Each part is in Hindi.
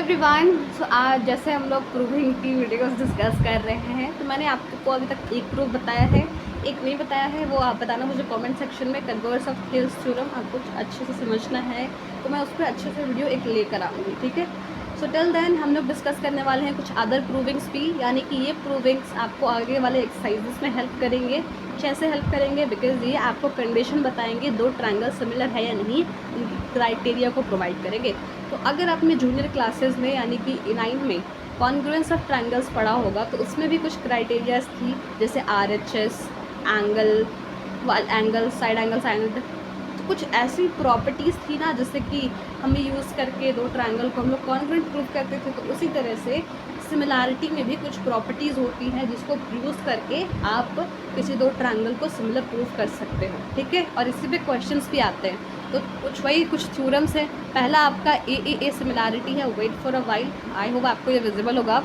एवरीवन। सो आज जैसे हम लोग प्रूविंग की वीडियोस डिस्कस कर रहे हैं, तो मैंने आपको अभी तक एक प्रूफ बताया है, एक नहीं बताया है। वो आप बताना मुझे कमेंट सेक्शन में। कन्वर्स ऑफ थेल्स थ्योरम आपको अच्छे से समझना है तो मैं उस पर अच्छे से वीडियो एक लेकर आऊँगी, ठीक है। सो टिल देन हम लोग डिस्कस करने वाले हैं कुछ अदर प्रूविंग्स भी, यानी कि ये प्रूविंग्स आपको आगे वाले एक्सरसाइजेस में हेल्प करेंगे। कैसे हेल्प करेंगे? बिकॉज ये आपको कंडीशन बताएंगे दो ट्रायंगल सिमिलर है या नहीं, इनकी क्राइटेरिया को प्रोवाइड करेंगे। तो अगर आपने जूनियर क्लासेस में यानी कि 9 में कॉन्ग्रुएंस ऑफ ट्रायंगल्स पढ़ा होगा तो उसमें भी कुछ क्राइटेरियाज थी, जैसे RHS, angle, angle, side angle, side, कुछ ऐसी प्रॉपर्टीज़ थी ना जिससे कि हमें यूज़ करके दो ट्रायंगल को हम लोग कॉन्ग्रुएंट प्रूव करते थे। तो उसी तरह से सिमिलैरिटी में भी कुछ प्रॉपर्टीज़ होती हैं जिसको यूज़ करके आप किसी दो ट्रायंगल को सिमिलर प्रूव कर सकते हो, ठीक है। और इसी पे क्वेश्चंस भी आते हैं। तो कुछ थ्योरम्स है। पहला आपका ए सिमिलैरिटी है, wait for a while. I hope आपको ये विजिबल होगा।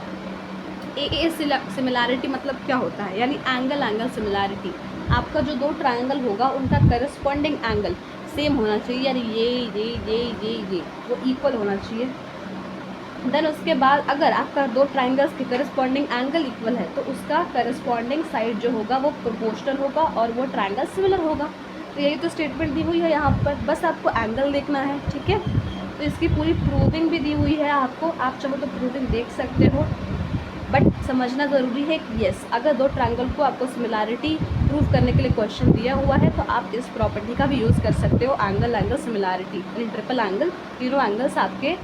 ए सिमिलैरिटी मतलब क्या होता है, यानी एंगल एंगल सिमिलैरिटी। आपका जो दो ट्रायंगल होगा उनका करस्पॉन्डिंग एंगल सेम होना चाहिए, यानी ये वो इक्वल होना चाहिए। देन उसके बाद अगर आपका दो ट्रायंगल्स के करस्पॉन्डिंग एंगल इक्वल है तो उसका करस्पॉन्डिंग साइड जो होगा वो प्रोपोर्शनल होगा और वो ट्रायंगल सिमिलर होगा। तो यही तो स्टेटमेंट दी हुई है यहाँ पर, बस आपको एंगल देखना है, ठीक है। तो इसकी पूरी प्रूविंग भी दी हुई है आपको, आप चाहो तो प्रूविंग देख सकते हो, बट समझना ज़रूरी है कि येस, अगर दो ट्रायंगल को आपको सिमिलैरिटी प्रूव करने के लिए क्वेश्चन दिया हुआ है तो आप इस प्रॉपर्टी का भी यूज़ कर सकते हो, एंगल एंगल सिमिलैरिटी, यानी ट्रिपल एंगल, तीनों एंगल्स आपके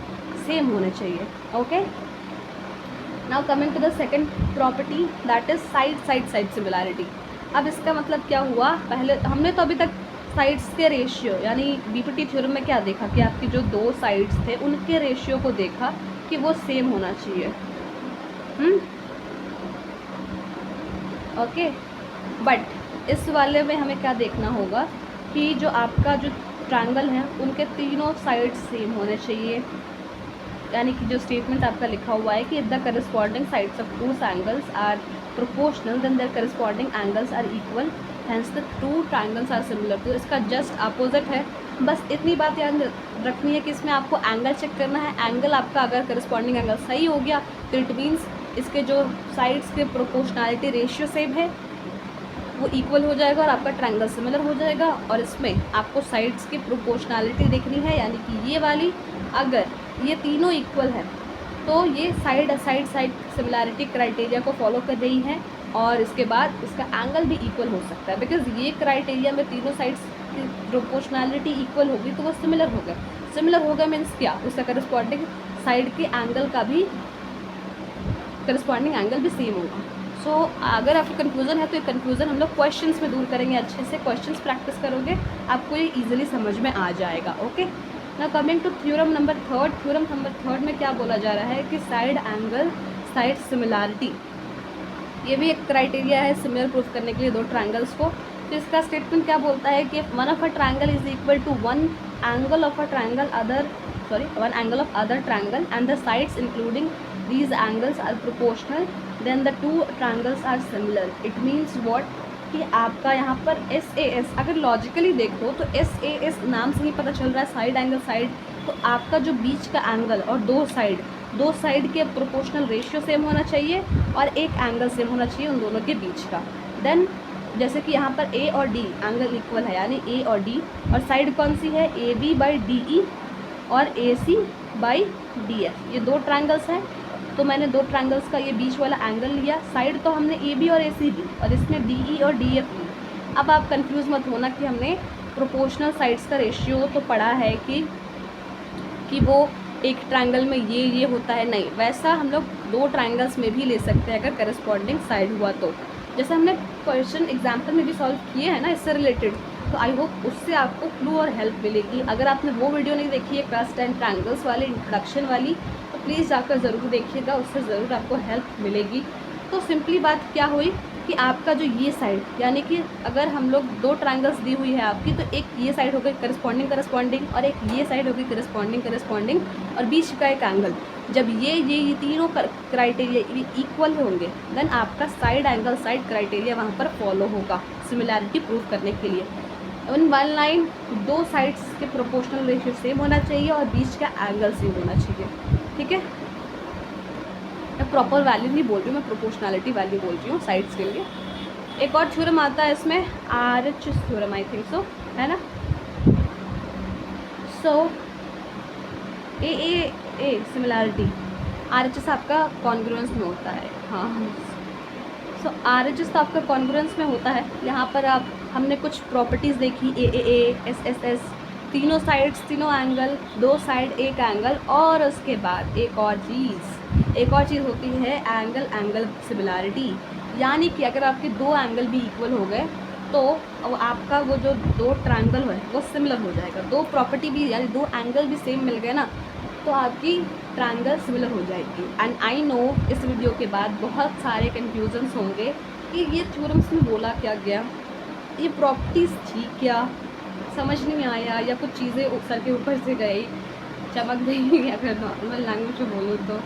सेम होने चाहिए। Okay, now coming to the second property, that is side side side similarity. अब इसका मतलब क्या हुआ? पहले हमने तो अभी तक साइड्स के रेशियो यानी बीपीटी थ्योरम में क्या देखा कि आपकी जो दो साइड्स थे उनके रेशियो को देखा कि वो सेम होना चाहिए। ओके, बट इस वाले में हमें क्या देखना होगा कि जो आपका जो ट्रायंगल है उनके तीनों साइड्स सेम होने चाहिए। यानी कि जो स्टेटमेंट आपका लिखा हुआ है कि if the corresponding sides of two angles are proportional then their corresponding angles are equal, hence the two triangles are similar. तो इसका जस्ट अपोजिट है। बस इतनी बात याद रखनी है कि इसमें आपको एंगल चेक करना है। एंगल आपका अगर करस्पॉन्डिंग एंगल सही हो गया तो इट मीन्स इसके जो साइड्स के प्रोपोर्शनैलिटी रेशियो सेम है, वो इक्वल हो जाएगा और आपका ट्रायंगल सिमिलर हो जाएगा। और इसमें आपको साइड्स की प्रोपोर्शनैलिटी देखनी है, यानी कि ये वाली, अगर ये तीनों इक्वल है तो ये side side side similarity criteria को फॉलो कर रही है और इसके बाद इसका एंगल भी इक्वल हो सकता है। बिकॉज ये क्राइटेरिया में तीनों साइड्स की प्रोपोर्शनैलिटी इक्वल होगी तो वो सिमिलर होगा। सिमिलर होगा मीन्स क्या? उसका करस्पॉन्डिंग साइड के एंगल का भी करस्पॉन्डिंग एंगल भी सेम होगा। सो अगर आपको कन्फ्यूज़न है तो ये कन्फ्यूज़न हम लोग क्वेश्चंस में दूर करेंगे। अच्छे से क्वेश्चंस प्रैक्टिस करोगे आपको ये इजीली समझ में आ जाएगा। ओके, ना coming to theorem number third. Theorem number third में क्या बोला जा रहा है कि साइड एंगल साइड सिमिलैरिटी, ये भी एक क्राइटेरिया है सिमिलर प्रूफ करने के लिए दो ट्रायंगल्स को। तो इसका स्टेटमेंट क्या बोलता है कि one of a triangle is equal to one angle of a triangle one angle of other triangle and the sides including these angles are proportional then the two triangles are similar। it means what कि आपका यहाँ पर SAS अगर लॉजिकली देखो तो SAS नाम से ही पता चल रहा है साइड एंगल साइड। तो आपका जो बीच का एंगल और दो साइड के प्रोपोर्शनल रेशियो सेम होना चाहिए और एक एंगल सेम होना चाहिए उन दोनों के बीच का। देन जैसे कि यहाँ पर A और D एंगल इक्वल है, यानी A और D, और साइड कौन सी है? AB बाई DE और AC बाई DF। ये दो ट्रायंगल्स हैं तो मैंने दो ट्रायंगल्स का ये बीच वाला एंगल लिया। साइड तो हमने AB और AC ली और इसमें DE और DF ली। अब आप कंफ्यूज मत होना कि हमने प्रोपोर्शनल साइड्स का रेशियो तो पढ़ा है कि वो एक ट्रायंगल में ये होता है, नहीं, वैसा हम लोग दो ट्रायंगल्स में भी ले सकते हैं अगर करस्पॉन्डिंग साइड हुआ तो। जैसे हमने क्वेश्चन एग्जाम्पल में भी सॉल्व किए हैं ना इससे रिलेटेड, तो आई होप उससे आपको क्लू और हेल्प मिलेगी। अगर आपने वो वीडियो नहीं देखी है क्लास 10 ट्रायंगल्स वाली, इंट्रोडक्शन वाली, तो प्लीज़ जाकर ज़रूर देखिएगा, उससे ज़रूर आपको हेल्प मिलेगी। तो सिंपली बात क्या हुई कि आपका जो ये साइड, यानी कि अगर हम लोग दो ट्रायंगल्स दी हुई है आपकी, तो एक ये साइड हो गई करस्पॉन्डिंग और एक ये साइड हो गई करस्पॉन्डिंग और बीच का एक एंगल, जब ये तीनों क्राइटेरिया इक्वल होंगे देन आपका साइड एंगल साइड क्राइटेरिया वहाँ पर फॉलो होगा सिमिलैरिटी प्रूव करने के लिए। इन वन लाइन दो साइड्स के प्रोपोर्शनल रेशियो सेम होना चाहिए और बीच का एंगल सेम होना चाहिए, ठीक है। प्रॉपर वैल्यू नहीं बोल रही हूँ मैं, प्रोपोर्शनैलिटी वैल्यू बोल रही हूँ साइड्स के लिए। एक और थ्योरम आता है इसमें, RHS theorem I think so, है ना। सो ए सिमिलैरिटी, RHS आपका कॉन्ग्रुएंस में होता है। हाँ, सो RHS तो आपका कॉन्ग्रुएंस में होता है। यहाँ पर आप हमने कुछ प्रॉपर्टीज़ देखी, AAA, SSS, तीनों साइड्स तीनों एंगल, दो साइड एक एंगल, और उसके बाद एक और चीज़ होती है एंगल सिमिलैरिटी। यानी कि अगर आपके दो एंगल भी इक्वल हो गए तो आपका वो जो दो ट्रायंगल है वो सिमिलर हो जाएगा। दो प्रॉपर्टी भी यानी दो एंगल भी सेम मिल गए ना तो आपकी ट्रायंगल सिमिलर हो जाएगी। एंड आई नो इस वीडियो के बाद बहुत सारे कन्फ्यूजन्स होंगे कि ये थ्योरम्स में बोला क्या गया, ये प्रॉपर्टीज़ थी क्या, समझ नहीं आया, या कुछ चीज़ें सर के ऊपर से गई, चमक गई, अगर नॉर्मल लैंग्वेज में बोलूँ तो।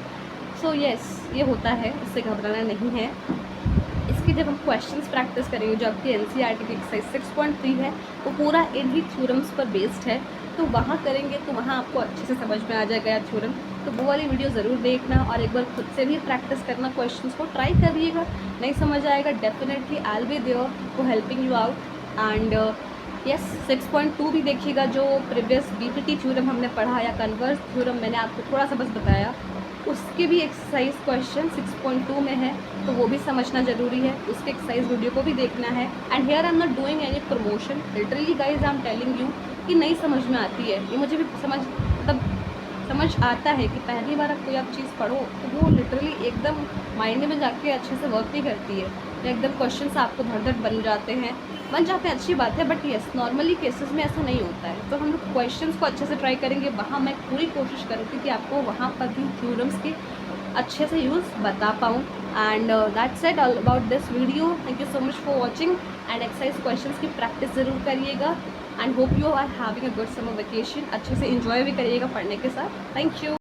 सो यस, ये होता है, इससे घबराना नहीं है। इसके जब हम क्वेश्चंस प्रैक्टिस करेंगे, जो आपकी NCERT की एक्सरसाइज 6.3 है वो पूरा इन्हीं थ्योरम्स पर बेस्ड है, तो वहाँ करेंगे तो वहाँ आपको अच्छे से समझ में आ जाएगा थ्योरम। तो वो वाली वीडियो ज़रूर देखना और एक बार खुद से भी प्रैक्टिस करना, क्वेश्चंस को ट्राई करिएगा। नहीं समझ आएगा definitely I will be there for helping you out. And yes, 6.2 भी देखिएगा, जो प्रीवियस BPT थ्योरम हमने पढ़ा या कन्वर्स थ्योरम मैंने आपको थोड़ा सा बस बताया, उसके भी एक्सरसाइज क्वेश्चन 6.2 में है, तो वो भी समझना ज़रूरी है। उसके एक्सरसाइज वीडियो को भी देखना है। And here I am not doing any promotion, literally guys I am telling you कि नहीं समझ में आती है, ये मुझे भी समझ आता है कि पहली बार आप कोई आप चीज़ पढ़ो तो वो लिटरली एकदम माइंड में जाके अच्छे से वर्क नहीं करती है, एकदम क्वेश्चंस आपको धड़ बन जाते हैं, अच्छी बात है। बट येस, नॉर्मली केसेस में ऐसा नहीं होता है। तो हम लोग क्वेश्चंस को अच्छे से ट्राई करेंगे, वहाँ मैं पूरी कोशिश करूँगी कि आपको वहाँ पर भी थ्योरम्स के अच्छे से यूज़ बता पाऊँ। And that's it all about this video. Thank you so much for watching. And exercise questions की प्रैक्टिस ज़रूर करिएगा। And hope you are having a good summer vacation, अच्छे से इंजॉय भी करिएगा पढ़ने के साथ। Thank you.